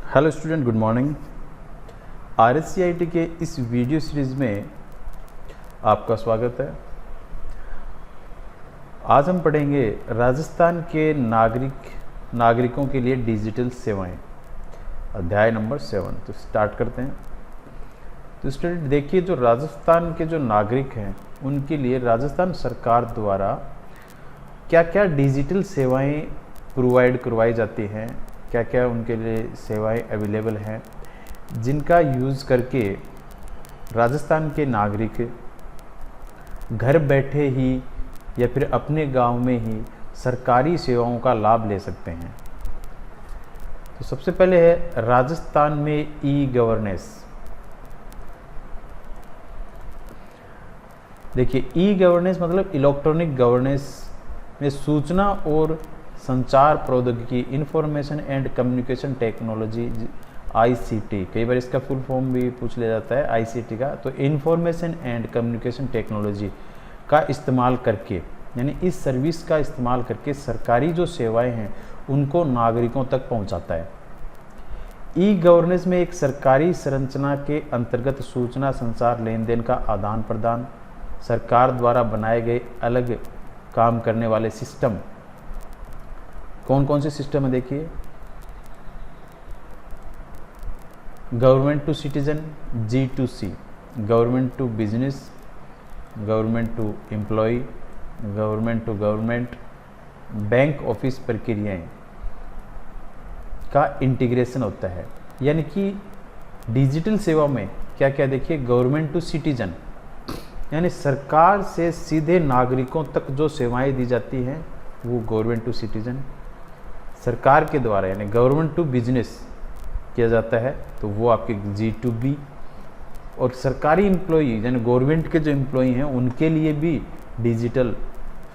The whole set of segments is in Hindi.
Hello student, good morning. RSCIT के इस वीडियो सीरीज़ में आपका स्वागत है। आज हम पढ़ेंगे राजस्थान के नागरिकों के लिए डिजिटल सेवाएं, अध्याय नंबर 7। तो स्टार्ट करते हैं। तो स्टूडेंट देखिए, जो राजस्थान के जो नागरिक हैं उनके लिए राजस्थान सरकार द्वारा क्या क्या डिजिटल सेवाएं प्रोवाइड करवाई जाती हैं, क्या क्या उनके लिए सेवाएं अवेलेबल हैं, जिनका यूज़ करके राजस्थान के नागरिक घर बैठे ही या फिर अपने गांव में ही सरकारी सेवाओं का लाभ ले सकते हैं। तो सबसे पहले है राजस्थान में ई गवर्नेंस। देखिए, ई गवर्नेंस मतलब इलेक्ट्रॉनिक गवर्नेंस में सूचना और संचार प्रौद्योगिकी, information and communication technology, ICT, कई बार इसका फुल फॉर्म भी पूछ लिया जाता है ICT का। तो इंफॉर्मेशन एंड कम्युनिकेशन टेक्नोलॉजी का इस्तेमाल करके, यानी इस सर्विस का इस्तेमाल करके सरकारी जो सेवाएं हैं उनको नागरिकों तक पहुंचाता है। ई गवर्नेंस में एक सरकारी संरचना के अंतर्गत सूचना, संचार, लेन देन का आदान प्रदान, सरकार द्वारा बनाए गए अलग काम करने वाले सिस्टम। कौन कौन से सिस्टम है देखिए, government to citizen G2C, government to business, government to employ, government to government, bank office प्रक्रियाएं का इंटीग्रेशन होता है। यानी कि डिजिटल सेवा में क्या क्या देखिए, गवर्नमेंट टू सिटीजन यानी सरकार से सीधे नागरिकों तक जो सेवाएं दी जाती हैं वो गवर्नमेंट टू सिटीजन। सरकार के द्वारा यानी गवर्नमेंट टू बिजनेस किया जाता है तो वो आपके G2B। और सरकारी एम्प्लॉई यानी गवर्नमेंट के जो एम्प्लॉई हैं उनके लिए भी डिजिटल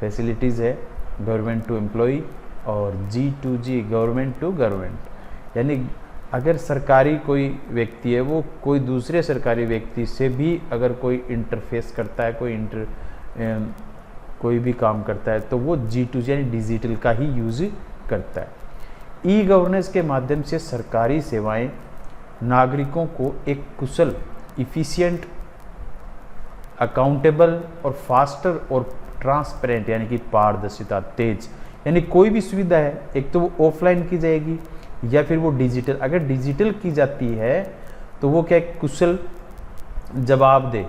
फैसिलिटीज़ है, गवर्नमेंट टू एम्प्लॉई। और G2G, गवर्नमेंट टू गवर्नमेंट, यानी अगर सरकारी कोई व्यक्ति है वो कोई दूसरे सरकारी व्यक्ति से भी अगर कोई इंटरफेस करता है, कोई भी काम करता है तो वो G2G यानी डिजिटल का ही यूज़ करता है। ई गवर्नेंस के माध्यम से सरकारी सेवाएं नागरिकों को एक कुशल, इफ़िशिएंट, अकाउंटेबल और फास्टर और ट्रांसपेरेंट यानी कि पारदर्शिता, तेज, यानी कोई भी सुविधा है एक तो वो ऑफलाइन की जाएगी या फिर वो डिजिटल। अगर डिजिटल की जाती है तो वो क्या, कुशल, जवाबदेह,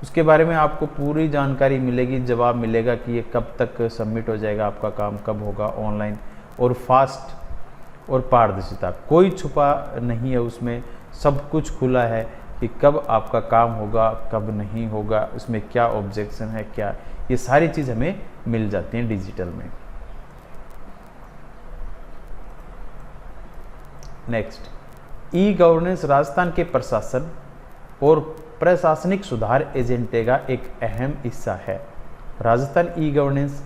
उसके बारे में आपको पूरी जानकारी मिलेगी, जवाब मिलेगा कि ये कब तक सबमिट हो जाएगा, आपका काम कब होगा ऑनलाइन, और फास्ट और पारदर्शिता, कोई छुपा नहीं है उसमें, सब कुछ खुला है कि कब आपका काम होगा कब नहीं होगा, उसमें क्या ऑब्जेक्शन है, क्या, ये सारी चीज़ हमें मिल जाती हैं डिजिटल में। नेक्स्ट, ई गवर्नेंस राजस्थान के प्रशासन और प्रशासनिक सुधार एजेंडे का एक अहम हिस्सा है। राजस्थान ई गवर्नेंस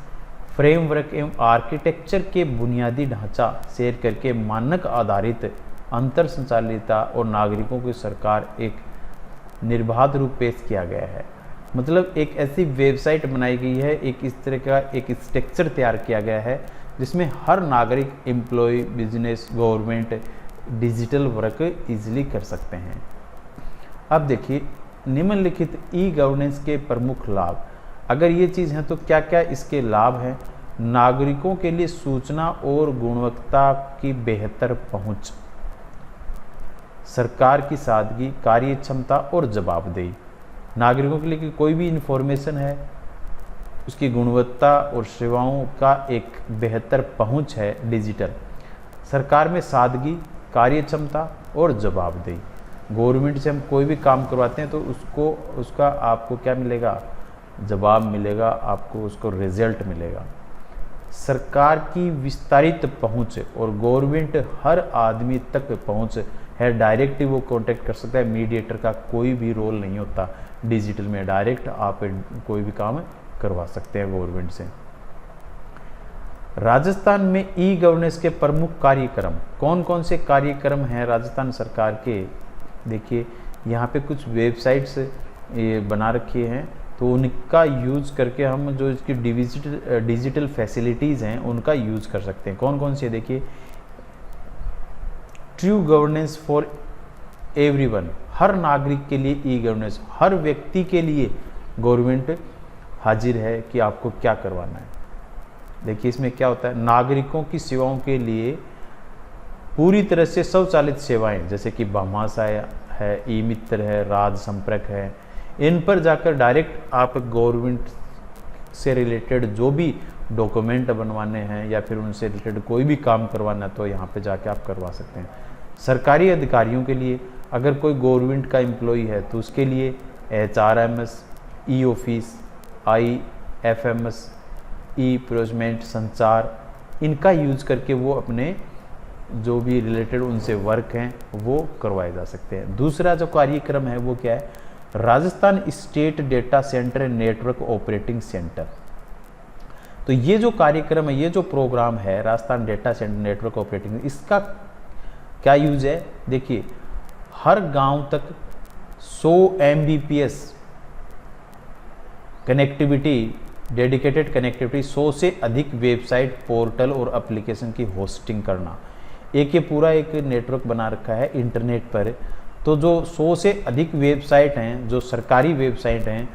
फ्रेमवर्क एवं आर्किटेक्चर के बुनियादी ढांचा शेयर करके मानक आधारित अंतर संचालिता और नागरिकों की सरकार एक निर्बाध रूप पेश किया गया है। मतलब एक ऐसी वेबसाइट बनाई गई है, एक इस तरह का एक स्ट्रक्चर तैयार किया गया है जिसमें हर नागरिक, employ, business, government digital work easily कर सकते हैं। अब देखिए, निम्नलिखित ई गवर्नेंस के प्रमुख लाभ, अगर ये चीज़ है तो क्या क्या इसके लाभ हैं। नागरिकों के लिए सूचना और गुणवत्ता की बेहतर पहुंच, सरकार की सादगी, कार्य क्षमता और जवाबदेही। नागरिकों के लिए कि कोई भी इंफॉर्मेशन है उसकी गुणवत्ता और सेवाओं का एक बेहतर पहुंच है डिजिटल। सरकार में सादगी, कार्य क्षमता और जवाबदेही। गवर्नमेंट से हम कोई भी काम करवाते हैं तो उसका आपको क्या मिलेगा, जवाब मिलेगा, आपको उसको रिजल्ट मिलेगा। सरकार की विस्तारित पहुंच और गवर्नमेंट हर आदमी तक पहुंच है, डायरेक्ट वो कांटेक्ट कर सकता है, मीडिएटर का कोई भी रोल नहीं होता डिजिटल में, डायरेक्ट आप कोई भी काम करवा सकते हैं गवर्नमेंट से। राजस्थान में ई गवर्नेंस के प्रमुख कार्यक्रम, कौन कौन से कार्यक्रम हैं राजस्थान सरकार के, देखिए यहाँ पे कुछ वेबसाइट्स ये बना रखी हैं तो उनका यूज़ करके हम जो इसकी डिजिटल फैसिलिटीज़ हैं उनका यूज़ कर सकते हैं। कौन कौन से देखिए, ट्रू गवर्नेंस फॉर एवरीवन, हर नागरिक के लिए ई गवर्नेंस, हर व्यक्ति के लिए गवर्नमेंट हाजिर है कि आपको क्या करवाना है। देखिए इसमें क्या होता है, नागरिकों की सेवाओं के लिए पूरी तरह से स्वचालित सेवाएं जैसे कि भामाशाह है, ई मित्र है, राज संपर्क है, इन पर जाकर डायरेक्ट आप गवर्नमेंट से रिलेटेड जो भी डॉक्यूमेंट बनवाने हैं या फिर उनसे रिलेटेड कोई भी काम करवाना है तो यहाँ पे जाके आप करवा सकते हैं। सरकारी अधिकारियों के लिए, अगर कोई गवर्नमेंट का एम्प्लॉई है तो उसके लिए HRMS, ई ऑफिस, IFMS, ई प्रोजमेंट, संचार, इनका यूज़ करके वो अपने जो भी रिलेटेड उनसे वर्क हैं वो करवाए जा सकते हैं। दूसरा जो कार्यक्रम है वो क्या है, Rajasthan state data centre network operating centre. तो ये जो कार्यक्रम है, ये जो प्रोग्राम है Rajasthan data centre network operating, इसका क्या यूज है, देखिए हर गांव तक 100 Mbps कनेक्टिविटी, डेडिकेटेड कनेक्टिविटी, 100 से अधिक वेबसाइट, पोर्टल और एप्लीकेशन की होस्टिंग करना। एक ये पूरा एक नेटवर्क बना रखा है इंटरनेट पर, तो जो 100 से अधिक वेबसाइट हैं, जो सरकारी वेबसाइट हैं,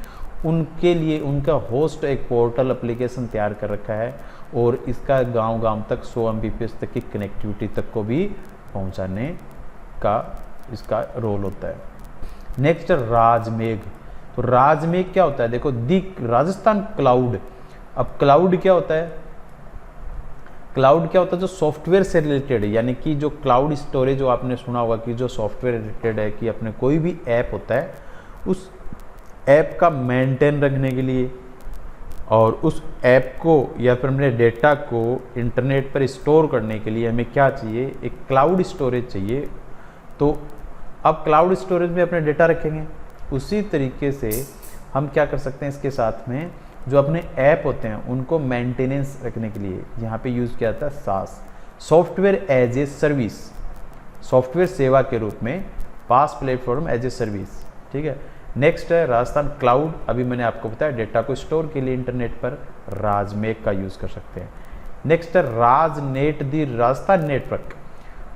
उनके लिए उनका होस्ट एक पोर्टल एप्लीकेशन तैयार कर रखा है और इसका गांव-गांव तक 100 Mbps तक की कनेक्टिविटी तक को भी पहुंचाने का इसका रोल होता है। नेक्स्ट राजमेघ। तो राजमेघ क्या होता है, देखो दी राजस्थान क्लाउड। अब क्लाउड क्या होता है, क्लाउड क्या होता है, जो सॉफ्टवेयर से रिलेटेड है, यानी कि जो क्लाउड स्टोरेज, जो आपने सुना होगा कि जो सॉफ्टवेयर रिलेटेड है कि अपने कोई भी ऐप होता है उस ऐप का मेंटेन रखने के लिए और उस ऐप को या फिर अपने डेटा को इंटरनेट पर स्टोर करने के लिए हमें क्या चाहिए, एक क्लाउड स्टोरेज चाहिए। तो अब क्लाउड स्टोरेज में अपने डेटा रखेंगे, उसी तरीके से हम क्या कर सकते हैं, इसके साथ में जो अपने ऐप होते हैं उनको मेंटेनेंस रखने के लिए यहाँ पे यूज़ किया जाता है SaaS, software as a service, software सेवा के रूप में, PaaS platform as a service. ठीक है। नेक्स्ट है राजस्थान क्लाउड। अभी मैंने आपको बताया डेटा को स्टोर के लिए इंटरनेट पर राजमेघ का यूज़ कर सकते हैं। नेक्स्ट है राजनेट, दी राजस्थान नेटवर्क।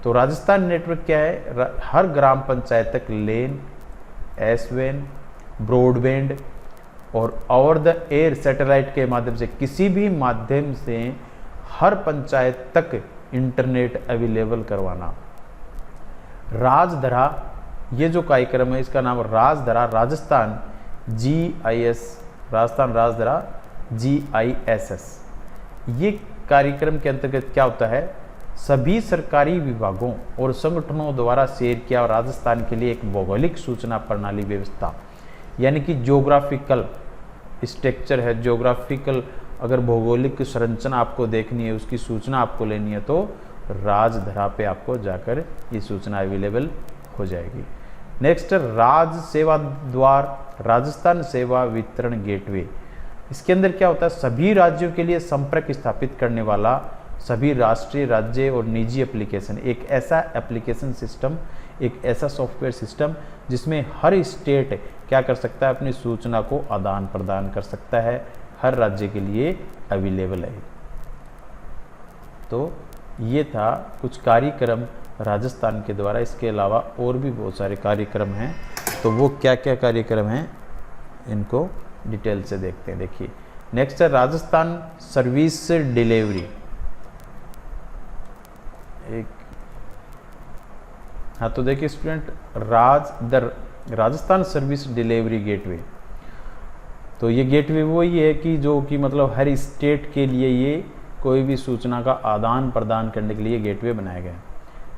तो राजस्थान नेटवर्क क्या है, हर ग्राम पंचायत तक लेन, एसवेन, ब्रॉडबैंड और ओवर द एयर सैटेलाइट के माध्यम से, किसी भी माध्यम से हर पंचायत तक इंटरनेट अवेलेबल करवाना। राजधरा, ये जो कार्यक्रम है इसका नाम राजधरा, राजस्थान GIS, राजस्थान राजधरा GISS। ये कार्यक्रम के अंतर्गत क्या होता है, सभी सरकारी विभागों और संगठनों द्वारा शेयर किया राजस्थान के लिए एक भौगोलिक सूचना प्रणाली व्यवस्था, यानी कि ज्योग्राफिकल स्ट्रक्चर है, ज्योग्राफिकल अगर भौगोलिक संरचना आपको देखनी है, उसकी सूचना आपको लेनी है तो राजधरा पे आपको जाकर ये सूचना अवेलेबल हो जाएगी। नेक्स्ट राज सेवा द्वार, राजस्थान सेवा वितरण गेटवे। इसके अंदर क्या होता है, सभी राज्यों के लिए संपर्क स्थापित करने वाला सभी राष्ट्रीय, राज्य और निजी एप्लीकेशन, एक ऐसा एप्लीकेशन सिस्टम, एक ऐसा सॉफ्टवेयर सिस्टम जिसमें हर स्टेट क्या कर सकता है, अपनी सूचना को आदान प्रदान कर सकता है, हर राज्य के लिए अवेलेबल है। तो ये था कुछ कार्यक्रम राजस्थान के द्वारा। इसके अलावा और भी बहुत सारे कार्यक्रम हैं, तो वो क्या क्या कार्यक्रम हैं इनको डिटेल से देखते हैं। देखिए नेक्स्ट है राजस्थान सर्विस डिलीवरी। एक हाँ, तो देखिए student, Rajasthan service delivery gateway. तो ये गेटवे वही है कि जो कि मतलब हर स्टेट के लिए ये कोई भी सूचना का आदान प्रदान करने के लिए गेटवे बनाया गया है।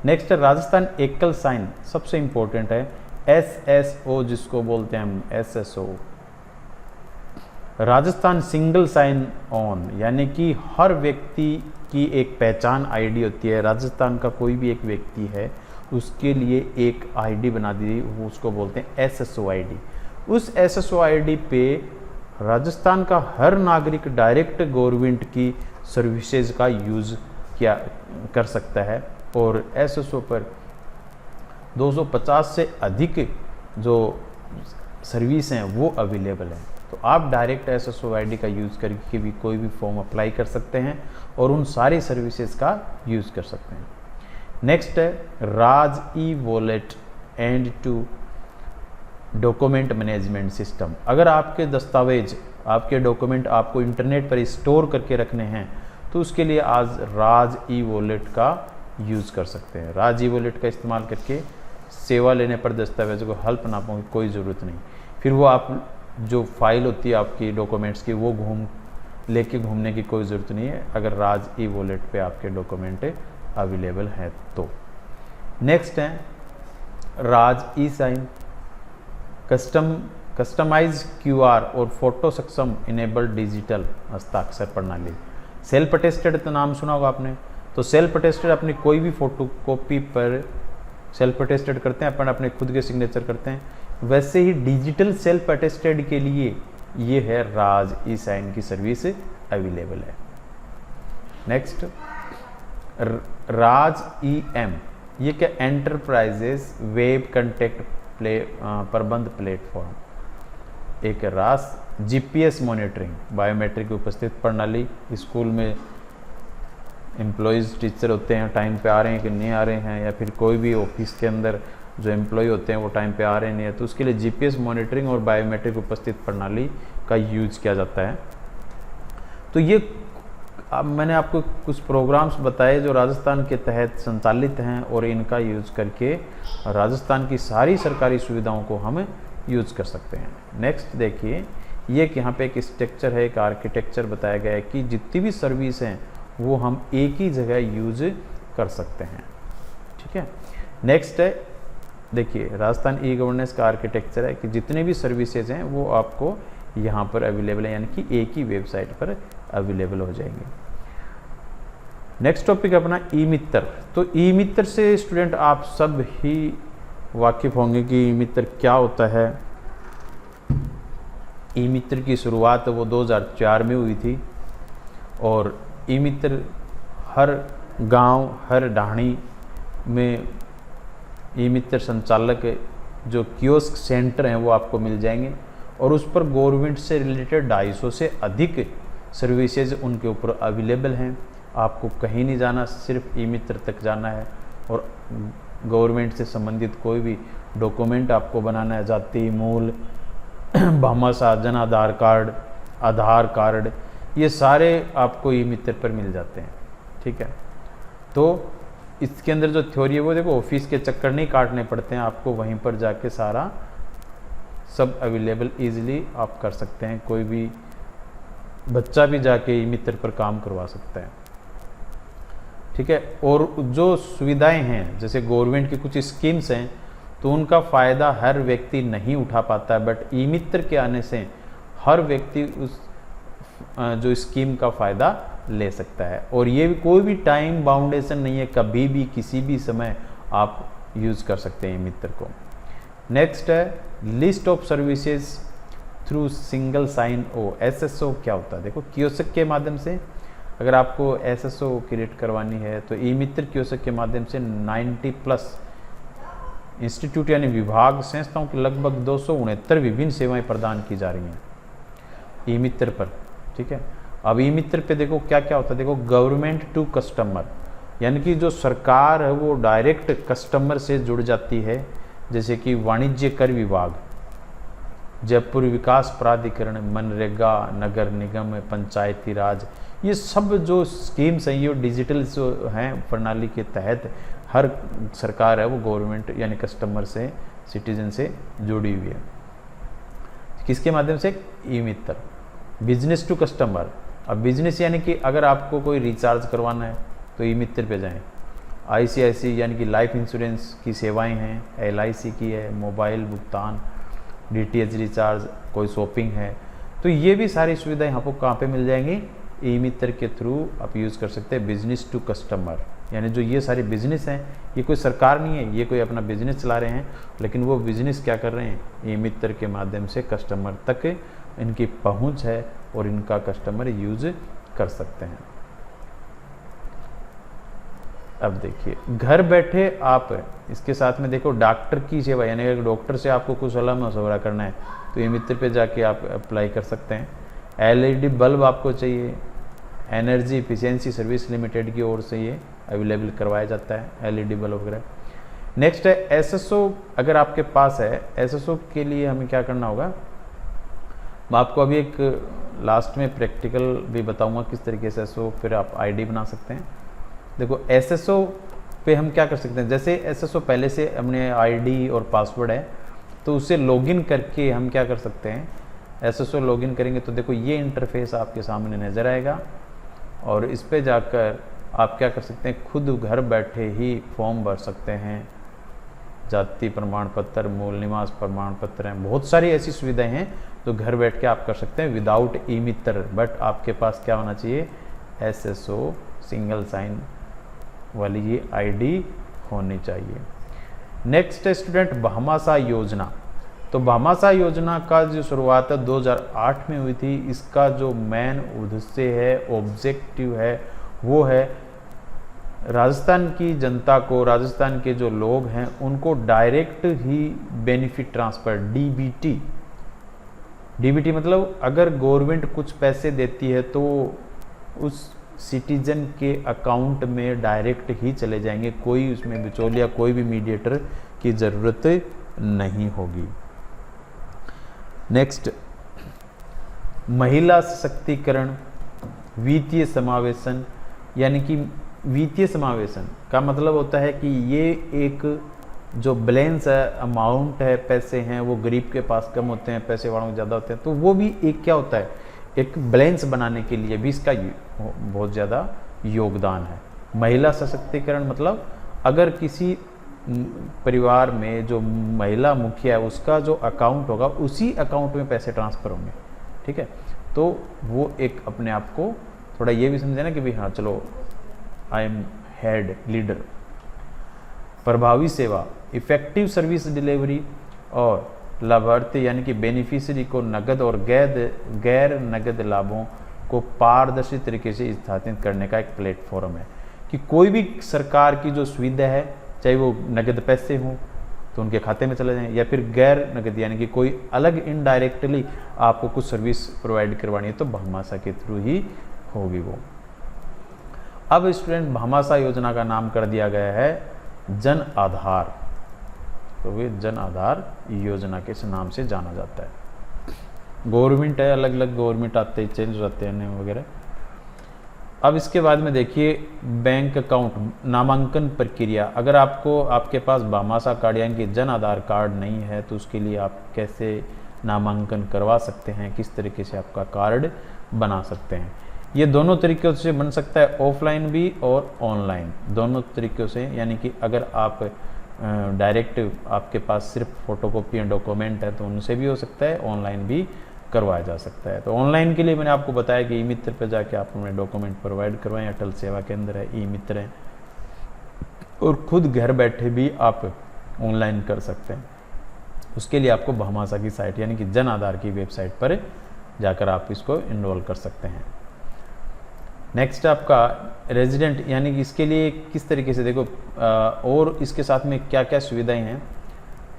नेक्स्ट है राजस्थान एकल साइन, सबसे इंपॉर्टेंट है SSO, जिसको बोलते हैं हम SSO, Rajasthan single sign on, यानी कि हर व्यक्ति की एक पहचान ID होती है। राजस्थान का कोई भी एक व्यक्ति है उसके लिए एक ID बना दी, वो उसको बोलते हैं SSO ID। उस SSO ID पे राजस्थान का हर नागरिक डायरेक्ट गवर्नमेंट की सर्विसेज का यूज़ किया कर सकता है और SSO पर 250 से अधिक जो सर्विस हैं वो अवेलेबल हैं। तो आप डायरेक्ट SSO ID का यूज़ करके भी कोई भी फॉर्म अप्लाई कर सकते हैं और उन सारी सर्विसेज का यूज़ कर सकते हैं। नेक्स्ट है Raj e wallet and two document management system. अगर आपके दस्तावेज, आपके डॉक्यूमेंट आपको इंटरनेट पर स्टोर करके रखने हैं तो उसके लिए आज राज ई वॉलेट का यूज़ कर सकते हैं। राज ई वॉलेट का इस्तेमाल करके सेवा लेने पर दस्तावेज़ों को हेल्प ना पाऊँ कोई ज़रूरत नहीं, फिर वो आप जो फाइल होती है आपकी डॉक्यूमेंट्स की वो लेके घूमने की कोई ज़रूरत नहीं है अगर राज ई वॉलेट पे आपके डॉक्यूमेंट अवेलेबल हैं तो। नेक्स्ट है राज ई साइन, कस्टमाइज क्यूआर और फोटो सक्षम इनेबल्ड डिजिटल हस्ताक्षर प्रणाली। सेल्फ अटेस्टेड तो नाम सुना होगा आपने, तो सेल्फ अटेस्टेड अपनी कोई भी फोटो कॉपी पर सेल्फ अटेस्टेड करते हैं, अपन अपने खुद के सिग्नेचर करते हैं, वैसे ही डिजिटल सेल्फ अटेस्टेड के लिए ये है राज ई साइन की सर्विस अवेलेबल है। नेक्स्ट राज ई एम, ये क्या एंटरप्राइजेस वेब कंटेक्ट प्रबंध प्लेटफॉर्म। एक राज जीपीएस मॉनिटरिंग बायोमेट्रिक उपस्थित प्रणाली। स्कूल में एम्प्लॉयज़ टीचर होते हैं, टाइम पे आ रहे हैं कि नहीं आ रहे हैं, या फिर कोई भी ऑफिस के अंदर जो एम्प्लॉय होते हैं वो टाइम पे आ रहे नहीं है, तो उसके लिए जीपीएस मॉनिटरिंग और बायोमेट्रिक उपस्थित प्रणाली का यूज किया जाता है। तो ये अब मैंने आपको कुछ प्रोग्राम्स बताए जो राजस्थान के तहत संचालित हैं और इनका यूज करके राजस्थान की सारी सरकारी सुविधाओं को हम यूज कर सकते हैं। नेक्स्ट देखिए, ये कि यहाँ पे एक स्ट्रक्चर है, एक आर्किटेक्चर बताया गया है कि जितनी भी सर्विस हैं वो हम एक ही जगह यूज कर सकते हैं। ठीक है, नेक्स्ट है देखिए राजस्थान ई गवर्नेंस का आर्किटेक्चर है कि जितने भी सर्विसेज हैं वो आपको यहाँ पर अवेलेबल है, यानी कि एक ही वेबसाइट पर अवेलेबल हो जाएंगे। नेक्स्ट टॉपिक अपना ई मित्र। तो ई मित्र से स्टूडेंट आप सब ही वाकिफ होंगे कि ई मित्र क्या होता है। ई मित्र की शुरुआत वो 2004 में हुई थी और ई मित्र हर गांव, हर ढाणी में ई मित्र संचालक जो कियोस्क सेंटर हैं वो आपको मिल जाएंगे और उस पर गवर्नमेंट से रिलेटेड 250 से अधिक सर्विसेज उनके ऊपर अवेलेबल हैं। आपको कहीं नहीं जाना, सिर्फ ई मित्र तक जाना है और गवर्नमेंट से संबंधित कोई भी डॉक्यूमेंट आपको बनाना है, जाति मूल, भामाशाह, आधार कार्ड, ये सारे आपको ई मित्र पर मिल जाते हैं। ठीक है, तो इसके अंदर जो थ्योरी है वो देखो ऑफिस के चक्कर नहीं काटने पड़ते हैं, आपको वहीं पर जाके सारा सब अवेलेबल इजीली आप कर सकते हैं। कोई भी बच्चा भी जाके ई मित्र पर काम करवा सकता है। ठीक है, और जो सुविधाएं हैं जैसे गवर्नमेंट की कुछ स्कीम्स हैं तो उनका फ़ायदा हर व्यक्ति नहीं उठा पाता है, बट ई मित्र के आने से हर व्यक्ति उस जो स्कीम का फ़ायदा ले सकता है। और ये भी कोई भी टाइम बाउंडेशन नहीं है, कभी भी किसी भी समय आप यूज़ कर सकते हैं ई मित्र को। नेक्स्ट है list of services through single sign on. SSO क्या होता है? देखो कियोस्क के माध्यम से अगर आपको एसएसओ क्रिएट करवानी है तो ई मित्र कियोस्क के माध्यम से 90+ इंस्टीट्यूट यानी विभाग संस्थाओं की लगभग 269 विभिन्न सेवाएं प्रदान की जा रही हैं ई मित्र पर। ठीक है, अब ई मित्र पे देखो क्या क्या होता है। देखो गवर्नमेंट टू कस्टमर, यानी कि जो सरकार है वो डायरेक्ट कस्टमर से जुड़ जाती है, जैसे कि वाणिज्य कर विभाग, जयपुर विकास प्राधिकरण, मनरेगा, नगर निगम, पंचायती राज, ये सब जो स्कीम्स हैं ये डिजिटल जो हैं प्रणाली के तहत हर सरकार है वो गवर्नमेंट यानी कस्टमर से, सिटीजन से जुड़ी हुई है। किसके माध्यम से? ई मित्र। बिजनेस टू कस्टमर, अब बिजनेस यानी कि अगर आपको कोई रिचार्ज करवाना है तो ई मित्र पे जाएं। आईसीआईसी यानी कि लाइफ इंश्योरेंस की सेवाएं हैं, एलआईसी की है, मोबाइल भुगतान, डीटीएच रिचार्ज, कोई शॉपिंग है, तो ये भी सारी सुविधाएं आपको कहाँ पे मिल जाएंगी? ई मित्र के थ्रू आप यूज़ कर सकते हैं। बिजनेस टू कस्टमर यानी जो ये सारे बिजनेस हैं ये कोई सरकार नहीं है, ये कोई अपना बिजनेस चला रहे हैं, लेकिन वो बिजनेस क्या कर रहे हैं? ई मित्र के माध्यम से कस्टमर तक इनकी पहुंच है और इनका कस्टमर यूज कर सकते हैं। अब देखिए घर बैठे आप इसके साथ में देखो डॉक्टर की सेवा, यानी अगर डॉक्टर से आपको कुछ सलाह मशवरा करना है तो ई मित्र पे जाके आप अप्लाई कर सकते हैं। एलईडी बल्ब आपको चाहिए एनर्जी इफिशियंसी सर्विस लिमिटेड की ओर से ये अवेलेबल करवाया जाता है, एलईडी बल्ब वगैरह। नेक्स्ट है एसएसओ। अगर आपके पास है एसएसओ के लिए हमें क्या करना होगा, मैं आपको अभी एक लास्ट में प्रैक्टिकल भी बताऊंगा किस तरीके से एसएसओ फिर आप आईडी बना सकते हैं। देखो एसएसओ पे हम क्या कर सकते हैं, जैसे एसएसओ पहले से हमने आईडी और पासवर्ड है तो उसे लॉगिन करके हम क्या कर सकते हैं, एसएसओ लॉगिन करेंगे तो देखो ये इंटरफेस आपके सामने नज़र आएगा और इस पे जाकर आप क्या कर सकते हैं, खुद घर बैठे ही फॉर्म भर सकते हैं, जाति प्रमाण पत्र, मूल निवास प्रमाण पत्र हैं, बहुत सारी ऐसी सुविधाएं हैं जो घर बैठ के आप कर सकते हैं विदाउट ई मित्र। बट आपके पास क्या होना चाहिए, एसएसओ सिंगल साइन वाली ये आईडी होनी चाहिए। नेक्स्ट स्टूडेंट भामाशाह योजना। तो भामाशाह योजना का जो शुरुआत 2008 में हुई थी, इसका जो मेन उद्देश्य है, ऑब्जेक्टिव है, वो है राजस्थान की जनता को, राजस्थान के जो लोग हैं उनको डायरेक्ट ही बेनिफिट ट्रांसफ़र, डीबीटी। डीबीटी मतलब अगर गवर्नमेंट कुछ पैसे देती है तो उस सिटीजन के अकाउंट में डायरेक्ट ही चले जाएंगे, कोई उसमें बिचौलिया, कोई भी मीडिएटर की ज़रूरत नहीं होगी। नेक्स्ट, महिला सशक्तिकरण, वित्तीय समावेशन। यानी कि वित्तीय समावेशन का मतलब होता है कि ये एक जो बैलेंस है, अमाउंट है, पैसे हैं, वो गरीब के पास कम होते हैं, पैसे वालों के ज़्यादा होते हैं, तो वो भी एक क्या होता है, एक बैलेंस बनाने के लिए भी इसका बहुत ज़्यादा योगदान है। महिला सशक्तिकरण मतलब अगर किसी परिवार में जो महिला मुखिया है उसका जो अकाउंट होगा उसी अकाउंट में पैसे ट्रांसफ़र होंगे, ठीक है, तो वो एक अपने आप को थोड़ा ये भी समझे ना कि भाई हाँ चलो आई एम हेड लीडर। प्रभावी सेवा, इफेक्टिव सर्विस डिलीवरी और लाभार्थी यानी कि बेनिफिशियरी को नगद और गैर नगद लाभों को पारदर्शी तरीके से स्थापित करने का एक प्लेटफॉर्म है कि कोई भी सरकार की जो सुविधा है, चाहे वो नगद पैसे हों तो उनके खाते में चले जाएं, या फिर गैर नगद यानी कि कोई अलग इनडायरेक्टली आपको कुछ सर्विस प्रोवाइड करवानी है तो भामाशाह के थ्रू ही होगी वो। अब स्टूडेंट भामाशाह योजना का नाम कर दिया गया है जन आधार, तो वे जन आधार योजना के नाम से जाना जाता है। गवर्नमेंट है, अलग अलग गवर्नमेंट आते ही चेंज रहते हैं वगैरह। अब इसके बाद में देखिए बैंक अकाउंट नामांकन प्रक्रिया। अगर आपको आपके पास भामाशाह कार्ड यानी कि जन आधार कार्ड नहीं है तो उसके लिए आप कैसे नामांकन करवा सकते हैं, किस तरीके से आपका कार्ड बना सकते हैं। ये दोनों तरीक़ों से बन सकता है, ऑफलाइन भी और ऑनलाइन, दोनों तरीक़ों से। यानी कि अगर आप डायरेक्ट आपके पास सिर्फ फोटोकॉपी एंड डॉक्यूमेंट है तो उनसे भी हो सकता है, ऑनलाइन भी करवाया जा सकता है। तो ऑनलाइन के लिए मैंने आपको बताया कि ई मित्र पर जाके आप अपने डॉक्यूमेंट प्रोवाइड करवाएं, अटल सेवा केंद्र है, ई मित्र है, और खुद घर बैठे भी आप ऑनलाइन कर सकते हैं। उसके लिए आपको भामाशाह की साइट यानी कि जन आधार की वेबसाइट पर जाकर आप इसको इनरोल कर सकते हैं। नेक्स्ट आपका रेजिडेंट यानी कि इसके लिए किस तरीके से देखो और इसके साथ में क्या क्या सुविधाएं हैं।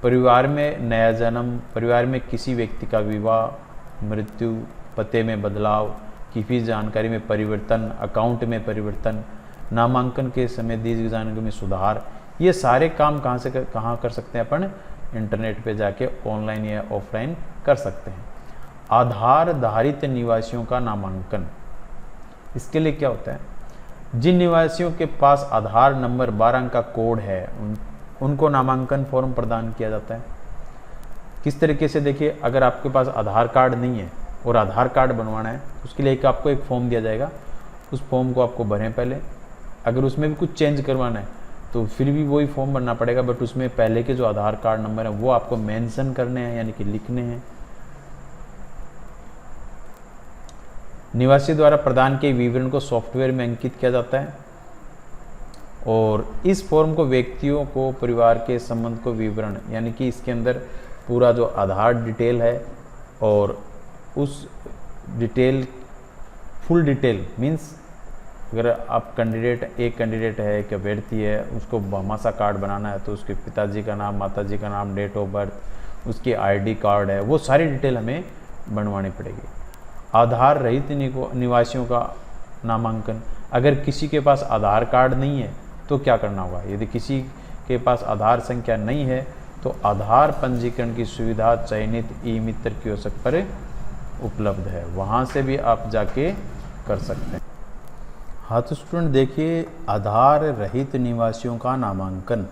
परिवार में नया जन्म, परिवार में किसी व्यक्ति का विवाह, मृत्यु, पते में बदलाव, किसी जानकारी में परिवर्तन, अकाउंट में परिवर्तन, नामांकन के समय दी गई जानकारी में सुधार, ये सारे काम कहाँ कर सकते हैं अपन, इंटरनेट पे जाके ऑनलाइन या ऑफलाइन कर सकते हैं। आधार धारित निवासियों का नामांकन, इसके लिए क्या होता है, जिन निवासियों के पास आधार नंबर 12 अंक का कोड है उनको नामांकन फॉर्म प्रदान किया जाता है। किस तरीके से देखिए, अगर आपके पास आधार कार्ड नहीं है और आधार कार्ड बनवाना है उसके लिए आपको एक फॉर्म दिया जाएगा, उस फॉर्म को आपको भरें पहले। अगर उसमें भी कुछ चेंज करवाना है तो फिर भी वही फॉर्म भरना पड़ेगा, बट उसमें पहले के जो आधार कार्ड नंबर है वो आपको मेंशन करने हैं यानी कि लिखने हैं। निवासी द्वारा प्रदान किए विवरण को सॉफ्टवेयर में अंकित किया जाता है और इस फॉर्म को व्यक्तियों को परिवार के संबंध को विवरण यानी कि इसके अंदर पूरा जो आधार डिटेल है और उस डिटेल फुल डिटेल मीन्स अगर आप एक कैंडिडेट है, एक अभ्यर्थी है, उसको भामाशाह कार्ड बनाना है तो उसके पिताजी का नाम, माताजी का नाम, डेट ऑफ बर्थ, उसकी आईडी कार्ड है, वो सारी डिटेल हमें बनवानी पड़ेगी। आधार रहित निवासियों का नामांकन। अगर किसी के पास आधार कार्ड नहीं है तो क्या करना होगा? यदि किसी के पास आधार संख्या नहीं है तो आधार पंजीकरण की सुविधा चयनित ई मित्र कियोस्क पर उपलब्ध है, वहाँ से भी आप जाके कर सकते हैं। हाँ तो स्टूडेंट देखिए, आधार रहित निवासियों का नामांकन,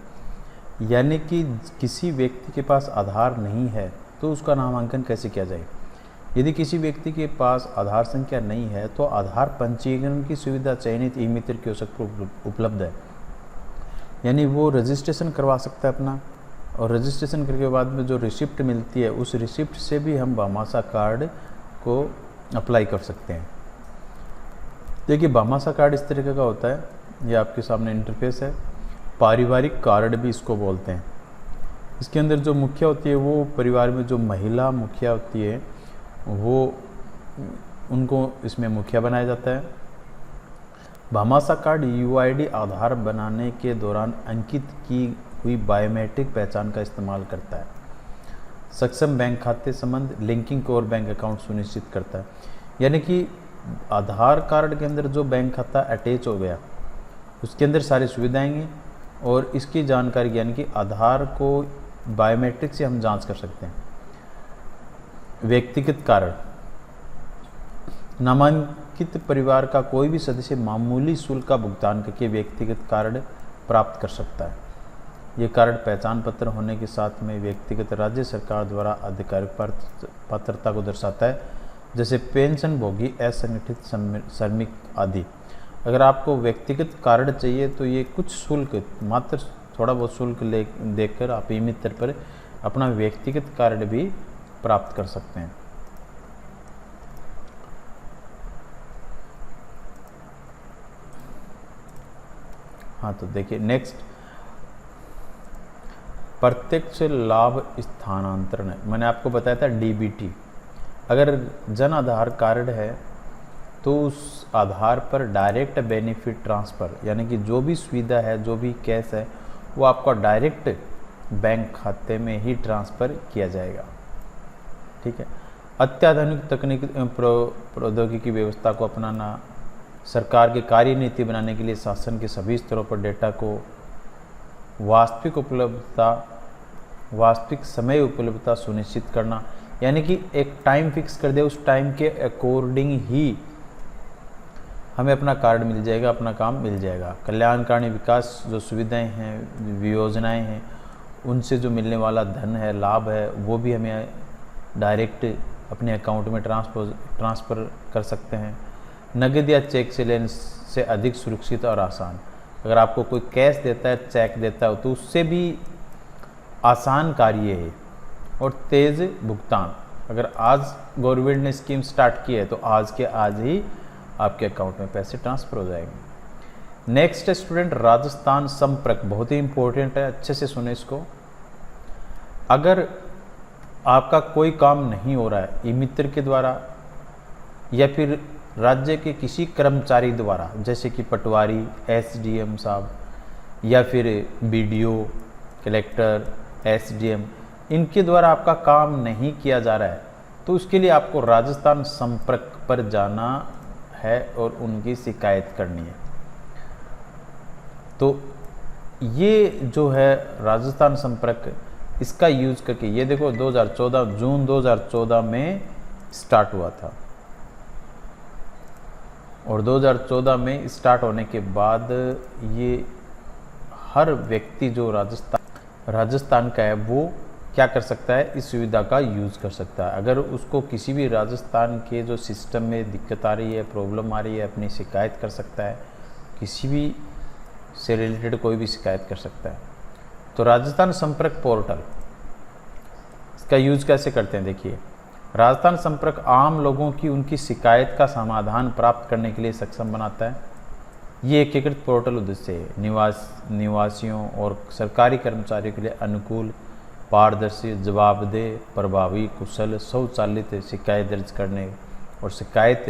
यानी कि किसी व्यक्ति के पास आधार नहीं है तो उसका नामांकन कैसे किया जाए। यदि किसी व्यक्ति के पास आधार संख्या नहीं है तो आधार पंजीकरण की सुविधा चयनित ई मित्र कियोस्क पर उपलब्ध है, यानी वो रजिस्ट्रेशन करवा सकता है अपना, और रजिस्ट्रेशन करने के बाद में जो रिसिप्ट मिलती है उस रिसिप्ट से भी हम भामाशाह कार्ड को अप्लाई कर सकते हैं। देखिए भामाशाह कार्ड इस तरीके का होता है, ये आपके सामने इंटरफेस है। पारिवारिक कार्ड भी इसको बोलते हैं। इसके अंदर जो मुखिया होती है वो परिवार में जो महिला मुखिया होती है वो उनको इसमें मुखिया बनाया जाता है। भामाशाह कार्ड यूआईडी आधार बनाने के दौरान अंकित की हुई बायोमेट्रिक पहचान का इस्तेमाल करता है। सक्षम बैंक खाते संबंध लिंकिंग और बैंक अकाउंट सुनिश्चित करता है, यानी कि आधार कार्ड के अंदर जो बैंक खाता अटैच हो गया उसके अंदर सारी सुविधाएं हैं और इसकी जानकारी, यानी कि आधार को बायोमेट्रिक से हम जांच कर सकते हैं। व्यक्तिगत कारण, नामांकित परिवार का कोई भी सदस्य मामूली शुल्क का भुगतान करके व्यक्तिगत कार्ड प्राप्त कर सकता है। ये कार्ड पहचान पत्र होने के साथ में व्यक्तिगत राज्य सरकार द्वारा आधिकारिक पात्रता को दर्शाता है, जैसे पेंशन भोगी, असंगठित श्रमिक आदि। अगर आपको व्यक्तिगत कार्ड चाहिए तो ये कुछ शुल्क, मात्र थोड़ा बहुत शुल्क देकर आप ई मित्र पर अपना व्यक्तिगत कार्ड भी प्राप्त कर सकते हैं। हाँ तो देखिए नेक्स्ट, प्रत्यक्ष लाभ स्थानांतरण है। मैंने आपको बताया था डीबीटी। अगर जन आधार कार्ड है तो उस आधार पर डायरेक्ट बेनिफिट ट्रांसफ़र, यानी कि जो भी सुविधा है, जो भी कैश है, वो आपका डायरेक्ट बैंक खाते में ही ट्रांसफ़र किया जाएगा। ठीक है। अत्याधुनिक तकनीकी प्रौद्योगिकी व्यवस्था को अपनाना, सरकार की कार्यनीति बनाने के लिए शासन के सभी स्तरों पर डेटा को वास्तविक उपलब्धता, वास्तविक समय उपलब्धता सुनिश्चित करना, यानी कि एक टाइम फिक्स कर दे, उस टाइम के अकॉर्डिंग ही हमें अपना कार्ड मिल जाएगा, अपना काम मिल जाएगा। कल्याणकारी विकास जो सुविधाएं हैं, योजनाएं हैं, उनसे जो मिलने वाला धन है, लाभ है, वो भी हमें डायरेक्ट अपने अकाउंट में ट्रांसफ़र कर सकते हैं। नगद या चेक से लेने से अधिक सुरक्षित और आसान। अगर आपको कोई कैश देता है, चेक देता है, तो उससे भी आसान कार्य है और तेज़ भुगतान। अगर आज गवर्नमेंट ने स्कीम स्टार्ट की है तो आज के आज ही आपके अकाउंट में पैसे ट्रांसफ़र हो जाएंगे। नेक्स्ट स्टूडेंट, राजस्थान संपर्क, बहुत ही इंपॉर्टेंट है, अच्छे से सुने इसको। अगर आपका कोई काम नहीं हो रहा है ई मित्र के द्वारा या फिर राज्य के किसी कर्मचारी द्वारा, जैसे कि पटवारी, एसडीएम साहब या फिर बीडीओ, कलेक्टर, एसडीएम, इनके द्वारा आपका काम नहीं किया जा रहा है तो उसके लिए आपको राजस्थान संपर्क पर जाना है और उनकी शिकायत करनी है। तो ये जो है राजस्थान संपर्क, इसका यूज करके, ये देखो 2014 जून 2014 में स्टार्ट हुआ था और 2014 में स्टार्ट होने के बाद ये हर व्यक्ति जो राजस्थान का है वो क्या कर सकता है, इस सुविधा का यूज़ कर सकता है। अगर उसको किसी भी राजस्थान के जो सिस्टम में दिक्कत आ रही है, प्रॉब्लम आ रही है, अपनी शिकायत कर सकता है, किसी भी से रिलेटेड कोई भी शिकायत कर सकता है। तो राजस्थान संपर्क पोर्टल, इसका यूज़ कैसे करते हैं देखिए। राजस्थान संपर्क आम लोगों की उनकी शिकायत का समाधान प्राप्त करने के लिए सक्षम बनाता है। ये एकीकृत पोर्टल उद्देश्य है निवासियों और सरकारी कर्मचारियों के लिए अनुकूल, पारदर्शी, जवाबदेह, प्रभावी, कुशल, स्वचालित शिकायत दर्ज करने और शिकायत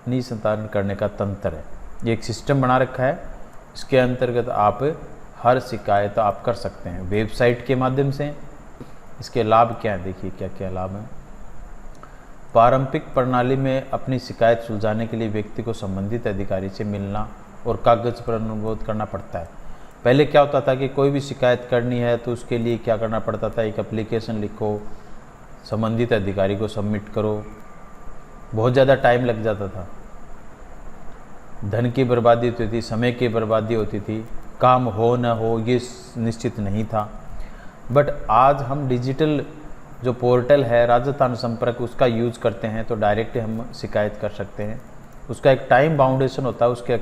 निस्तारण करने का तंत्र है। ये एक सिस्टम बना रखा है, इसके अंतर्गत आप हर शिकायत आप कर सकते हैं वेबसाइट के माध्यम से। इसके लाभ क्या हैं देखिए, क्या क्या लाभ हैं। पारंपरिक प्रणाली में अपनी शिकायत सुलझाने के लिए व्यक्ति को संबंधित अधिकारी से मिलना और कागज पर अनुरोध करना पड़ता है। पहले क्या होता था कि कोई भी शिकायत करनी है तो उसके लिए क्या करना पड़ता था, एक एप्लीकेशन लिखो, संबंधित अधिकारी को सबमिट करो, बहुत ज़्यादा टाइम लग जाता था, धन की बर्बादी होती थी, समय की बर्बादी होती थी, काम हो न हो ये निश्चित नहीं था। बट आज हम डिजिटल जो पोर्टल है राजस्थान संपर्क, उसका यूज़ करते हैं तो डायरेक्ट हम शिकायत कर सकते हैं। उसका एक टाइम बाउंडेशन होता है, उसके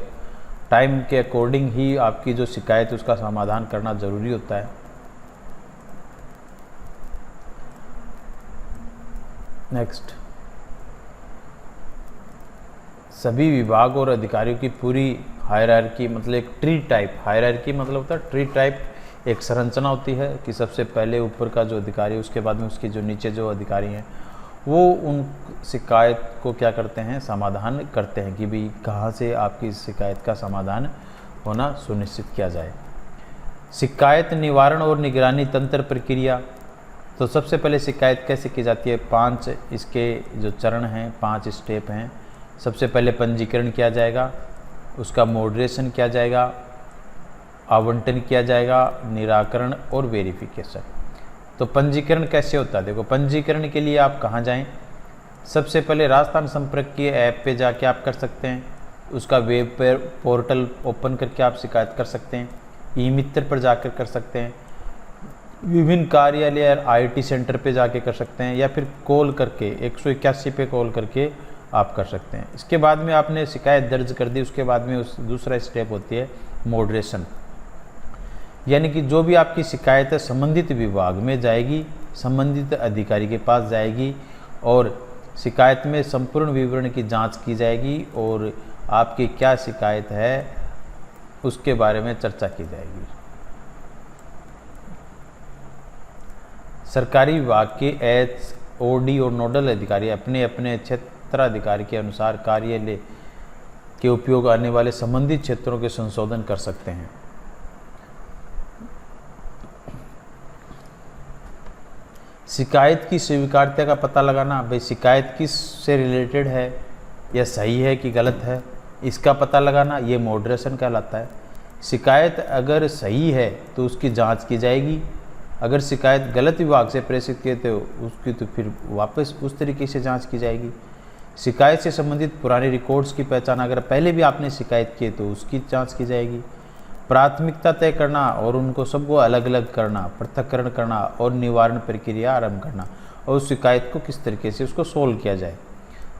टाइम के अकॉर्डिंग ही आपकी जो शिकायत उसका समाधान करना ज़रूरी होता है। नेक्स्ट, सभी विभाग और अधिकारियों की पूरी हायरार्की, मतलब एक ट्री टाइप, हायरार्की मतलब होता है ट्री टाइप, एक संरचना होती है कि सबसे पहले ऊपर का जो अधिकारी, उसके बाद में उसके जो नीचे जो अधिकारी हैं वो उन शिकायत को क्या करते हैं, समाधान करते हैं कि भाई कहाँ से आपकी इस शिकायत का समाधान होना सुनिश्चित किया जाए। शिकायत निवारण और निगरानी तंत्र प्रक्रिया, तो सबसे पहले शिकायत कैसे की जाती है, 5 इसके जो चरण हैं, 5 स्टेप हैं। सबसे पहले पंजीकरण किया जाएगा, उसका मॉडरेशन किया जाएगा, आवंटन किया जाएगा, निराकरण और वेरिफिकेशन। तो पंजीकरण कैसे होता है, देखो पंजीकरण के लिए आप कहाँ जाएं, सबसे पहले राजस्थान संपर्क की ऐप पे जाके आप कर सकते हैं, उसका वेब पर पोर्टल ओपन करके आप शिकायत कर सकते हैं, ई मित्र पर जाकर कर सकते हैं, विभिन्न कार्यालय और IT सेंटर पे जाके कर सकते हैं, या फिर कॉल करके 181 पे कॉल करके आप कर सकते हैं। इसके बाद में आपने शिकायत दर्ज कर दी, उसके बाद में उस दूसरा स्टेप होती है मॉडरेशन, यानी कि जो भी आपकी शिकायत है संबंधित विभाग में जाएगी, संबंधित अधिकारी के पास जाएगी और शिकायत में संपूर्ण विवरण की जांच की जाएगी और आपकी क्या शिकायत है उसके बारे में चर्चा की जाएगी। सरकारी विभाग के HOD और नोडल अधिकारी अपने अपने क्षेत्राधिकारी के अनुसार कार्यालय के उपयोग आने वाले संबंधित क्षेत्रों के संशोधन कर सकते हैं। शिकायत की स्वीकार्यता का पता लगाना, भाई शिकायत किस से रिलेटेड है या सही है कि गलत है, इसका पता लगाना, ये मॉडरेशन कहलाता है। शिकायत अगर सही है तो उसकी जांच की जाएगी, अगर शिकायत गलत विभाग से प्रेषित किए तो उसकी तो फिर वापस उस तरीके से जांच की जाएगी। शिकायत से संबंधित पुराने रिकॉर्ड्स की पहचान, अगर पहले भी आपने शिकायत की तो उसकी जांच की जाएगी। प्राथमिकता तय करना और उनको सबको अलग अलग करना, पृथक्करण करना और निवारण प्रक्रिया आरंभ करना और उस शिकायत को किस तरीके से उसको सोल्व किया जाए।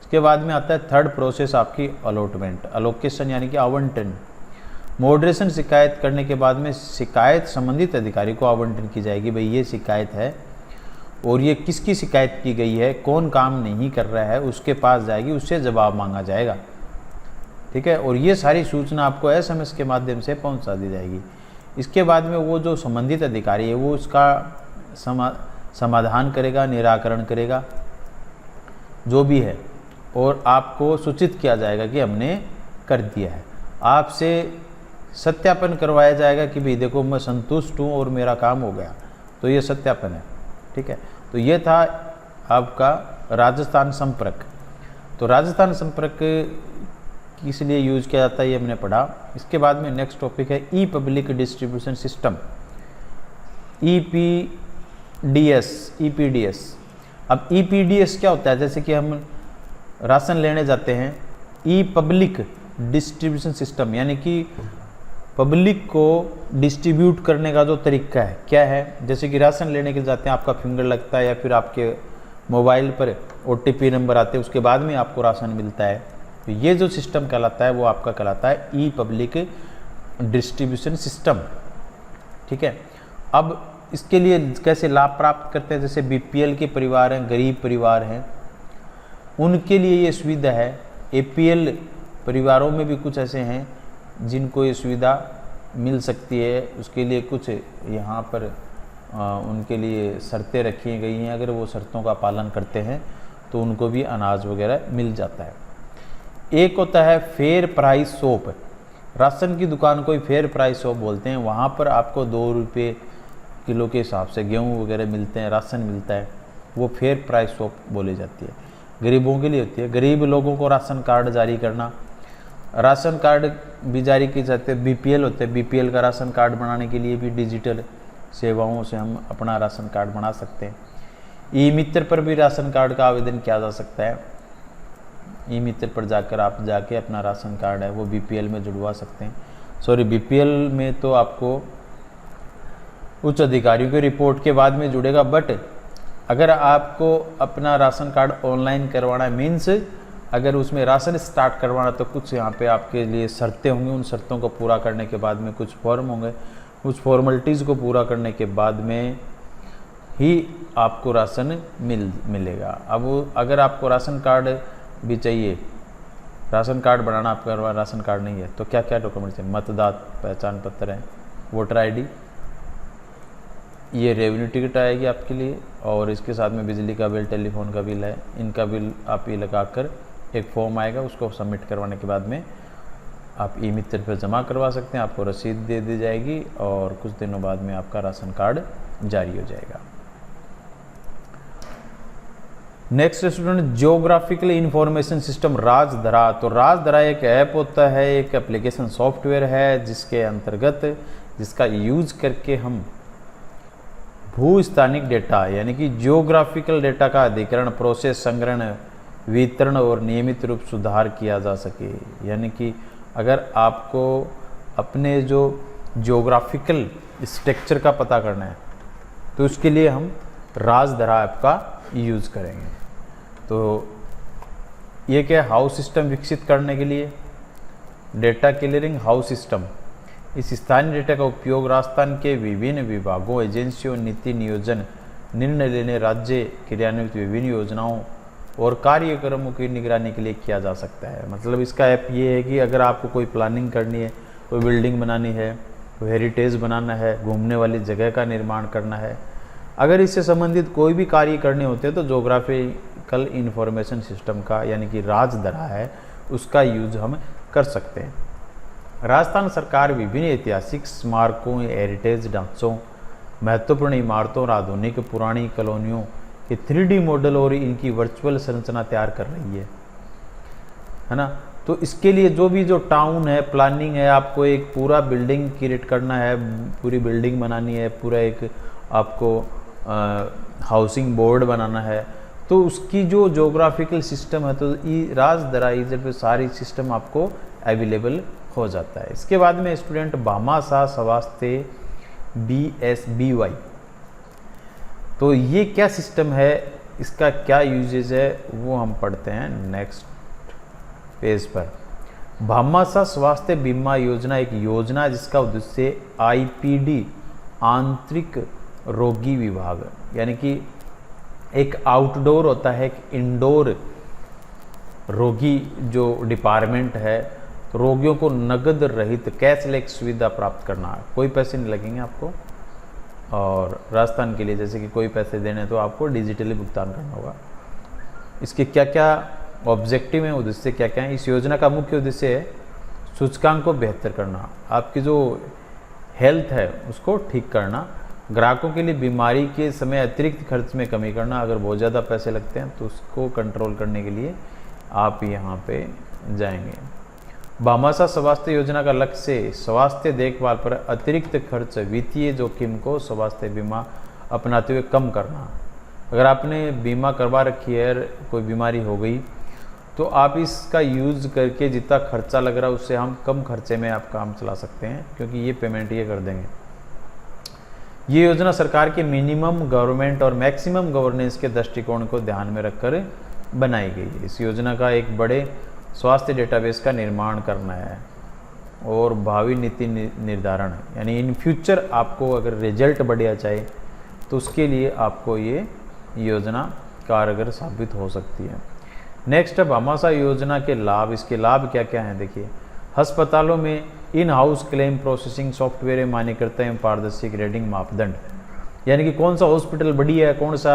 उसके बाद में आता है थर्ड प्रोसेस आपकी अलॉटमेंट, अलोकेशन यानी कि आवंटन। मॉडरेशन, शिकायत करने के बाद में शिकायत संबंधित अधिकारी को आवंटन की जाएगी, भाई ये शिकायत है और ये किसकी शिकायत की गई है, कौन काम नहीं कर रहा है, उसके पास जाएगी, उससे जवाब मांगा जाएगा, ठीक है। और ये सारी सूचना आपको SMS के माध्यम से पहुंचा दी जाएगी। इसके बाद में वो जो संबंधित अधिकारी है वो उसका समाधान करेगा, निराकरण करेगा जो भी है, और आपको सूचित किया जाएगा कि हमने कर दिया है। आपसे सत्यापन करवाया जाएगा कि भाई देखो मैं संतुष्ट हूँ और मेरा काम हो गया, तो ये सत्यापन है, ठीक है। तो ये था आपका राजस्थान संपर्क। तो राजस्थान संपर्क किस लिए यूज़ किया जाता है ये हमने पढ़ा। इसके बाद में नेक्स्ट टॉपिक है ई पब्लिक डिस्ट्रीब्यूशन सिस्टम, EPDS। अब EPDS क्या होता है, जैसे कि हम राशन लेने जाते हैं, ई पब्लिक डिस्ट्रीब्यूशन सिस्टम यानी कि पब्लिक को डिस्ट्रीब्यूट करने का जो तरीका है क्या है, जैसे कि राशन लेने के जाते हैं, आपका फिंगर लगता है या फिर आपके मोबाइल पर OTP नंबर आते हैं, उसके बाद में आपको राशन मिलता है। तो ये जो सिस्टम कहलाता है वो आपका कहलाता है ई पब्लिक डिस्ट्रीब्यूशन सिस्टम, ठीक है। अब इसके लिए कैसे लाभ प्राप्त करते हैं, जैसे BPL के परिवार हैं, गरीब परिवार हैं, उनके लिए ये सुविधा है। APL परिवारों में भी कुछ ऐसे हैं जिनको ये सुविधा मिल सकती है, उसके लिए कुछ यहाँ पर उनके लिए शर्तें रखी गई हैं, अगर वो शर्तों का पालन करते हैं तो उनको भी अनाज वगैरह मिल जाता है। एक होता है फेयर प्राइस शॉप, राशन की दुकान को ही फेयर प्राइस शॉप बोलते हैं, वहाँ पर आपको 2 रुपये किलो के हिसाब से गेहूँ वगैरह मिलते हैं, राशन मिलता है, वो फेयर प्राइस शॉप बोली जाती है। गरीबों के लिए होती है। गरीब लोगों को राशन कार्ड जारी करना, राशन कार्ड भी जारी किए जाते हैं। बीपीएल होते हैं, बीपीएल का राशन कार्ड बनाने के लिए भी डिजिटल सेवाओं से हम अपना राशन कार्ड बना सकते हैं। ई मित्र पर भी राशन कार्ड का आवेदन किया जा सकता है। ई मित्र पर जाकर आप जाके अपना राशन कार्ड है वो बीपीएल में जुड़वा सकते हैं। सॉरी, बीपीएल में तो आपको उच्च अधिकारियों की रिपोर्ट के बाद में जुड़ेगा, बट अगर आपको अपना राशन कार्ड ऑनलाइन करवाना है, मीन्स अगर उसमें राशन स्टार्ट करवाना, तो कुछ यहाँ पे आपके लिए शर्तें होंगी। उन शर्तों को पूरा करने के बाद में कुछ फॉर्म होंगे, उस फॉर्मेलिटीज़ को पूरा करने के बाद में ही आपको राशन मिलेगा। अब अगर आपको राशन कार्ड भी चाहिए, राशन कार्ड बनाना आपका राशन कार्ड नहीं है, तो क्या क्या डॉक्यूमेंट्स हैं? मतदाता पहचान पत्र है, वोटर आईडी, ये रेवेन्यू टिकट आएगी आपके लिए, और इसके साथ में बिजली का बिल, टेलीफोन का बिल है, इनका बिल आप ये लगाकर एक फॉर्म आएगा, उसको सबमिट करवाने के बाद में आप ई मित्र पर जमा करवा सकते हैं। आपको रसीद दे दी जाएगी और कुछ दिनों बाद में आपका राशन कार्ड जारी हो जाएगा। Next student, geographical information system Rajdhara. तो राजधरा एक ऐप होता है, एक एप्लीकेशन सॉफ्टवेयर है जिसके अंतर्गत, जिसका यूज करके हम भूस्थानिक डेटा यानी कि जियोग्राफिकल डेटा का अधिग्रहण, प्रोसेस, संग्रहण, वितरण और नियमित रूप सुधार किया जा सके। यानी कि अगर आपको अपने जो जियोग्राफिकल स्ट्रक्चर का पता करना है तो उसके लिए हम राजधरा ऐप का यूज़ करेंगे। तो ये क्या, हाउस सिस्टम विकसित करने के लिए डेटा क्लियरिंग हाउस सिस्टम। इस स्थानीय डेटा का उपयोग राजस्थान के विभिन्न विभागों, एजेंसियों, नीति नियोजन, निर्णय लेने, राज्य क्रियान्वित विभिन्न योजनाओं और कार्यक्रमों की निगरानी के लिए किया जा सकता है। मतलब इसका ऐप ये है कि अगर आपको कोई प्लानिंग करनी है, कोई बिल्डिंग बनानी है, कोई हेरिटेज बनाना है, घूमने वाली जगह का निर्माण करना है, अगर इससे संबंधित कोई भी कार्य करने होते हैं तो जोग्राफिकल इंफॉर्मेशन सिस्टम का यानी कि राजधरा है उसका यूज हम कर सकते हैं। राजस्थान सरकार विभिन्न ऐतिहासिक स्मारकों, हेरिटेज ढांचों, महत्वपूर्ण इमारतों और आधुनिक पुरानी कॉलोनियों के 3D मॉडल और इनकी वर्चुअल संरचना तैयार कर रही है ना। तो इसके लिए जो टाउन है, प्लानिंग है, आपको एक पूरा बिल्डिंग क्रिएट करना है, पूरी बिल्डिंग बनानी है, पूरा एक आपको हाउसिंग बोर्ड बनाना है, तो उसकी जो जोग्राफिकल सिस्टम है तो राजधरा इधर पे सारी सिस्टम आपको अवेलेबल हो जाता है। इसके बाद में स्टूडेंट भामाशाह स्वास्थ्य BSBY, तो ये क्या सिस्टम है, इसका क्या यूजेज है वो हम पढ़ते हैं नेक्स्ट पेज पर। भामाशाह स्वास्थ्य बीमा योजना एक योजना है जिसका उद्देश्य IPD आंतरिक रोगी विभाग, यानी कि एक आउटडोर होता है, एक इंडोर रोगी जो डिपार्टमेंट है, रोगियों को नगद रहित कैशलेस सुविधा प्राप्त करना। कोई पैसे नहीं लगेंगे आपको, और राजस्थान के लिए जैसे कि कोई पैसे देने तो आपको डिजिटली भुगतान करना होगा। इसके क्या क्या ऑब्जेक्टिव हैं, उद्देश्य क्या क्या है? इस योजना का मुख्य उद्देश्य है सूचकांक को बेहतर करना, आपकी जो हेल्थ है उसको ठीक करना, ग्राहकों के लिए बीमारी के समय अतिरिक्त खर्च में कमी करना। अगर बहुत ज़्यादा पैसे लगते हैं तो उसको कंट्रोल करने के लिए आप यहाँ पे जाएंगे। भामाशाह स्वास्थ्य योजना का लक्ष्य स्वास्थ्य देखभाल पर अतिरिक्त खर्च, वित्तीय जोखिम को स्वास्थ्य बीमा अपनाते हुए कम करना। अगर आपने बीमा करवा रखी है, कोई बीमारी हो गई, तो आप इसका यूज़ करके जितना खर्चा लग रहा है उससे हम कम खर्चे में आप काम चला सकते हैं, क्योंकि ये पेमेंट ये कर देंगे। ये योजना सरकार के मिनिमम गवर्नमेंट और मैक्सिमम गवर्नेंस के दृष्टिकोण को ध्यान में रखकर बनाई गई है। इस योजना का एक बड़े स्वास्थ्य डेटाबेस का निर्माण करना है और भावी नीति निर्धारण, यानी इन फ्यूचर आपको अगर रिजल्ट बढ़िया चाहिए तो उसके लिए आपको ये योजना कारगर साबित हो सकती है। नेक्स्ट है भामाशाह योजना के लाभ। इसके लाभ क्या क्या हैं देखिए। अस्पतालों में in house claim processing software मान्य करते हैं पारदर्शी ग्रेडिंग मापदंड, यानी कि कौन सा हॉस्पिटल बढ़िया है, कौन सा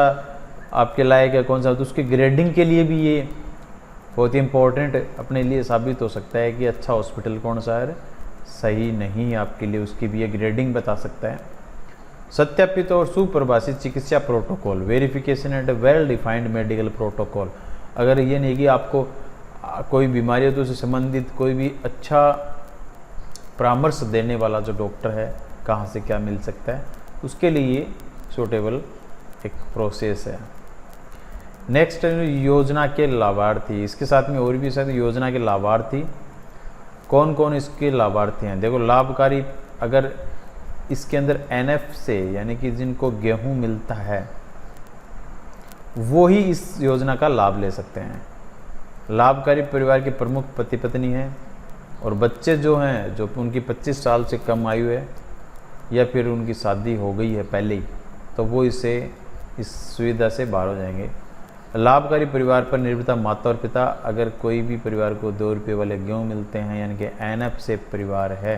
आपके लायक है, कौन सा, तो उसके ग्रेडिंग के लिए भी ये बहुत ही इम्पोर्टेंट अपने लिए साबित हो सकता है कि अच्छा हॉस्पिटल कौन सा है, सही नहीं आपके लिए, उसकी भी ये ग्रेडिंग बता सकता है। सत्यापित और सुपरिभाषित चिकित्सा protocol, verification and well defined medical protocol, अगर ये नहीं कि आपको कोई बीमारी है तो उससे संबंधित कोई भी अच्छा परामर्श देने वाला जो डॉक्टर है कहाँ से क्या मिल सकता है, उसके लिए सूटेबल एक प्रोसेस है। नेक्स्ट योजना के लाभार्थी, इसके साथ में और भी शायद योजना के लाभार्थी कौन कौन इसके लाभार्थी हैं। देखो लाभकारी, अगर इसके अंदर NF से यानी कि जिनको गेहूं मिलता है वो ही इस योजना का लाभ ले सकते हैं। लाभकारी परिवार के प्रमुख पति पत्नी हैं और बच्चे जो हैं जो उनकी 25 साल से कम आयु है या फिर उनकी शादी हो गई है पहले ही, तो वो इस सुविधा से बाहर हो जाएंगे। लाभकारी परिवार पर निर्भरता माता और पिता, अगर कोई भी परिवार को 2 रुपये वाले गेहूँ मिलते हैं यानी कि NF से परिवार है,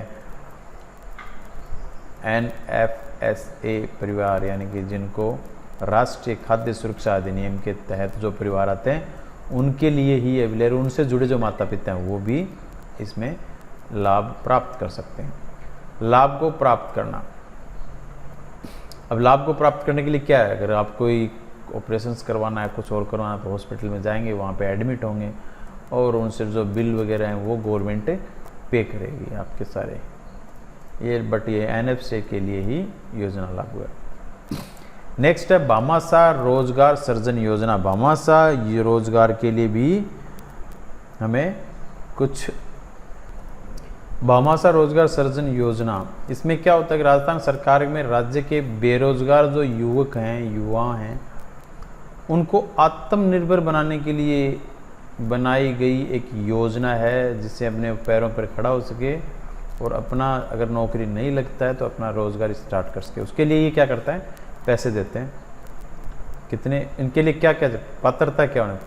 NFSA परिवार यानी कि जिनको राष्ट्रीय खाद्य सुरक्षा अधिनियम के तहत जो परिवार आते हैं उनके लिए ही अवेलेबल, उनसे जुड़े जो माता पिता हैं वो भी इसमें लाभ प्राप्त कर सकते हैं। लाभ को प्राप्त करना, अब लाभ को प्राप्त करने के लिए क्या है, अगर आप कोई ऑपरेशंस करवाना है, कुछ और करवाना है तो हॉस्पिटल में जाएंगे, वहाँ पे एडमिट होंगे और उनसे जो बिल वगैरह हैं वो गवर्नमेंट पे करेगी आपके सारे ये, बट ये NFSA के लिए ही योजना लागू है। नेक्स्ट है भामाशाह रोजगार सृजन योजना। भामाशाह ये रोजगार के लिए भी हमें कुछ, भामाशाह रोजगार सृजन योजना, इसमें क्या होता है कि राजस्थान सरकार में राज्य के बेरोजगार जो युवक हैं, युवा हैं, उनको आत्मनिर्भर बनाने के लिए बनाई गई एक योजना है जिससे अपने पैरों पर खड़ा हो सके और अपना, अगर नौकरी नहीं लगता है तो अपना रोजगार स्टार्ट कर सके। उसके लिए ये क्या करता है, पैसे देते हैं। कितने, इनके लिए क्या क्या पात्रता क्या होना,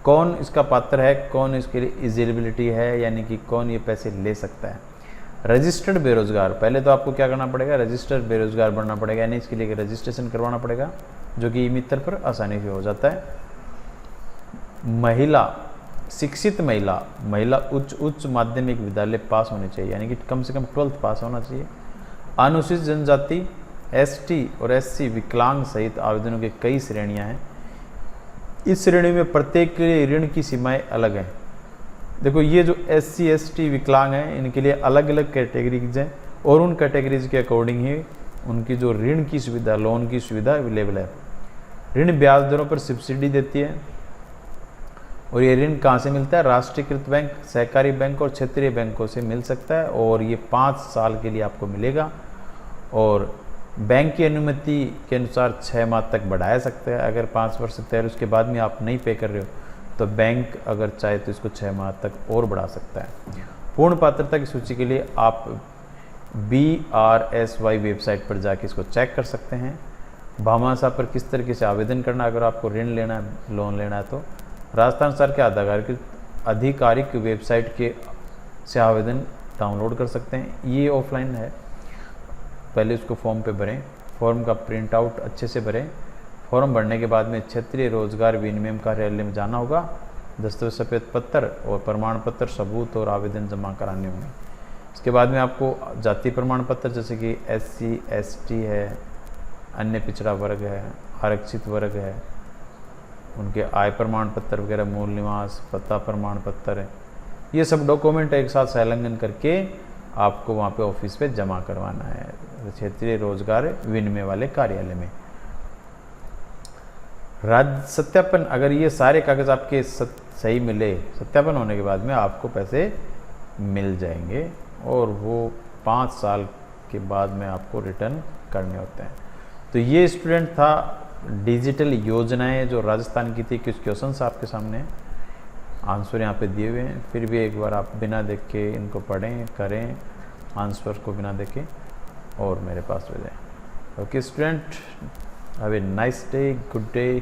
कौन इसका पात्र है, कौन इसके लिए एलिजिबिलिटी है, यानी कि कौन ये पैसे ले सकता है। रजिस्टर्ड बेरोजगार, पहले तो आपको क्या करना पड़ेगा, रजिस्टर्ड बेरोजगार बनना पड़ेगा, यानी इसके लिए रजिस्ट्रेशन करवाना पड़ेगा जो कि ई-मित्र पर आसानी से हो जाता है। महिला, शिक्षित महिला, महिला उच्च माध्यमिक विद्यालय पास होनी चाहिए, यानी कि कम से कम 12th पास होना चाहिए। अनुसूचित जनजाति, ST और SC विकलांग सहित आवेदनों की कई श्रेणियां हैं। इस श्रेणी में प्रत्येक के लिए ऋण की सीमाएं अलग हैं। देखो ये जो SC ST विकलांग हैं इनके लिए अलग अलग कैटेगरीज हैं और उन कैटेगरीज के अकॉर्डिंग ही उनकी जो ऋण की सुविधा, लोन की सुविधा अवेलेबल है। ऋण ब्याज दरों पर सब्सिडी देती है और ये ऋण कहाँ से मिलता है, राष्ट्रीयकृत बैंक, सहकारी बैंक और क्षेत्रीय बैंकों से मिल सकता है और ये 5 साल के लिए आपको मिलेगा और बैंक की अनुमति के अनुसार 6 माह तक बढ़ाया सकते हैं। अगर 5 वर्ष तक उसके बाद में आप नहीं पे कर रहे हो तो बैंक अगर चाहे तो इसको 6 माह तक और बढ़ा सकता है। पूर्ण पात्रता की सूची के लिए आप BRSY वेबसाइट पर जाके इसको चेक कर सकते हैं। भामाशाह पर किस तरीके से आवेदन करना, अगर आपको ऋण लेना है, लोन लेना है तो राजस्थान सरकार के आधिकारिक वेबसाइट के से आवेदन डाउनलोड कर सकते हैं। ये ऑफलाइन है, पहले उसको फॉर्म पे भरें, फॉर्म का प्रिंट आउट अच्छे से भरें। फॉर्म भरने के बाद में क्षेत्रीय रोजगार विनिमय कार्यालय में जाना होगा, दस्तावेज सफेद पत्र और प्रमाण पत्र सबूत और आवेदन जमा कराने होंगे। इसके बाद में आपको जाति प्रमाण पत्र जैसे कि SC ST है, अन्य पिछड़ा वर्ग है, आरक्षित वर्ग है, उनके आय प्रमाण पत्र वगैरह, मूल निवास पता प्रमाण पत्र है, ये सब डॉक्यूमेंट एक साथ संलग्न करके आपको वहाँ पे ऑफिस पे जमा करवाना है क्षेत्रीय रोजगार विनिमय वाले कार्यालय में। राज्य सत्यापन, अगर ये सारे कागज आपके सही मिले, सत्यापन होने के बाद में आपको पैसे मिल जाएंगे और वो 5 साल के बाद में आपको रिटर्न करने होते हैं। तो ये स्टूडेंट था डिजिटल योजनाएं जो राजस्थान की थी। कुछ क्वेश्चंस आपके सामने, आंसर यहाँ पे दिए हुए हैं, फिर भी एक बार आप बिना देख के इनको पढ़ें, करें, आंसर को बिना देखें और मेरे पास भेजें। Okay student, have a nice day, good day.